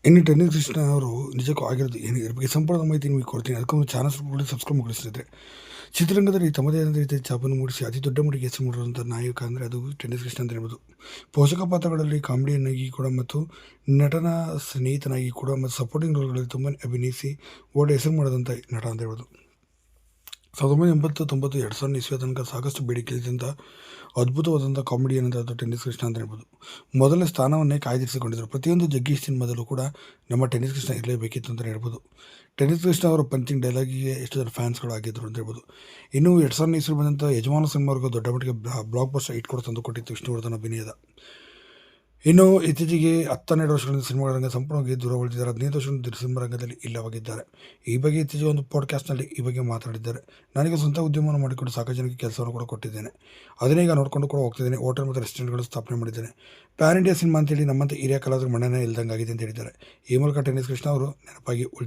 ಇನ್ನು ಟೆನ್ನಿಸ್ ಕೃಷ್ಣ ಅವರು ನಿಜಕ್ಕೂ ಆಗಿರೋದು ಏನು ಇದ್ರ ಬಗ್ಗೆ ಸಂಪೂರ್ಣ ಮಾಹಿತಿ ನಿಮಗೆ ಕೊಡ್ತೀನಿ. ಅದಕ್ಕೊಂದು ಚಾನಲ್ ಸಬ್ಸ್ಕ್ರೈಬ್ ಮಾಡಿಸಿದ್ರೆ ಚಿತ್ರರಂಗದಲ್ಲಿ ತಮ್ಮದೇ ಆದ ರೀತಿಯ ಛಾಪನ್ನು ಮೂಡಿಸಿ ಅತಿ ದೊಡ್ಡ ಮಟ್ಟಿಗೆ ಹೆಸರು ಮಾಡಿರುವಂಥ ನಾಯಕ ಅಂದರೆ ಅದು ಟೆನ್ನಿಸ್ ಕೃಷ್ಣ ಅಂತ ಹೇಳ್ಬೋದು. ಪೋಷಕ ಪಾತ್ರಗಳಲ್ಲಿ ಕಾಮಿಡಿಯನ್ನಾಗಿ ಕೂಡ ಮತ್ತು ನಟನ ಸ್ನೇಹಿತನಾಗಿ ಕೂಡ ಮತ್ತು ಸಪೋರ್ಟಿಂಗ್ ರೋಲ್ಗಳಲ್ಲಿ ತುಂಬಾ ಅಭಿನಯಿಸಿ ಒಳ್ಳೆ ಹೆಸರು ಮಾಡೋದಂಥ ನಟ ಅಂತ ಹೇಳ್ಬೋದು. 1989 2000 ಇಸ್ವಿಯ ತನಕ ಸಾಕಷ್ಟು ಬೇಡಿಕೆ ಇದ್ದಂಥ ಅದ್ಭುತವಾದಂಥ ಕಾಮಿಡಿಯನ್ ಅಂತ ಅದು ಟೆನ್ನಿಸ್ ಕೃಷ್ಣ ಅಂತ ಹೇಳ್ಬೋದು. ಮೊದಲನೇ ಸ್ಥಾನವನ್ನೇ ಕಾಯ್ದಿರಿಸಿಕೊಂಡಿದ್ದರು. ಪ್ರತಿಯೊಂದು ಜಗ್ಗೀಶ್ ಸಿನಿಮಾದಲ್ಲೂ ಕೂಡ ನಮ್ಮ ಟೆನ್ನಿಸ್ ಕೃಷ್ಣ ಇರಲೇಬೇಕಿತ್ತು ಅಂತಲೇ ಹೇಳ್ಬೋದು. ಟೆನ್ನಿಸ್ ಕೃಷ್ಣ ಅವರ ಪಂಚಿಂಗ್ ಡೈಲಾಗಿಗೆ ಎಷ್ಟು ಜನ ಫ್ಯಾನ್ಸ್ಗಳು ಆಗಿದ್ದರು ಅಂತ ಹೇಳ್ಬೋದು. ಇನ್ನು 2000 ಇಸ್ವಿ ಬಂದಂಥ ಯಜಮಾನ ಸಿನಿಮಾವರೆಗೂ ದೊಡ್ಡ ಮಟ್ಟಿಗೆ ಬ್ಲಾಕ್ ಬಸ್ಟರ್ ಹಿಟ್ ಕೂಡ ತಂದು ಕೊಟ್ಟಿತ್ತು ವಿಷ್ಣುವರ್ಧನ್ ಅಭಿನಯದ. ಇನ್ನು ಇತ್ತೀಚೆಗೆ 10-12 ವರ್ಷಗಳಿಂದ ಸಿನಿಮಾ ರಂಗ ಸಂಪೂರ್ಣವಾಗಿ ದೂರ ಉಳಿದಿದ್ದಾರೆ. 15 ವರ್ಷಗಳಿಂದ ಸಿನಿಮಾ ರಂಗದಲ್ಲಿ ಇಲ್ಲವಾಗಿದ್ದಾರೆ. ಈ ಬಗ್ಗೆ ಇತ್ತೀಚೆಗೆ ಒಂದು ಪಾಡ್ಕಾಸ್ಟ್ನಲ್ಲಿ ಈ ಬಗ್ಗೆ ಮಾತಾಡಿದ್ದಾರೆ. ನನಗೆ ಸ್ವಂತ ಉದ್ಯಮವನ್ನು ಮಾಡಿಕೊಂಡು ಸಾಕಷ್ಟು ಜನಕ್ಕೆ ಕೆಲಸವನ್ನು ಕೂಡ ಕೊಟ್ಟಿದ್ದೇನೆ. ಅದನ್ನೇ ಈಗ ನೋಡಿಕೊಂಡು ಕೂಡ ಹೋಗ್ತಿದ್ದೇನೆ. ಹೋಟೆಲ್ ಮತ್ತು ರೆಸ್ಟೋರೆಂಟ್ಗಳು ಸ್ಥಾಪನೆ ಮಾಡಿದ್ದೇನೆ. ಪ್ಯಾನ್ ಇಂಡಿಯಾ ಸಿನಿಮಾ ಅಂತೇಳಿ ನಮ್ಮಂತೆ ಹಿರಿಯ ಕಲಾವಿದರು ಮಣ್ಣನೇ ಇಲ್ದಂಗೆ ಆಗಿದೆ ಅಂತ ಹೇಳಿದ್ದಾರೆ. ಈ ಮೂಲಕ ಟೆನ್ನಿಸ್ ಕೃಷ್ಣ ಅವರು ನೆನಪಾಗಿ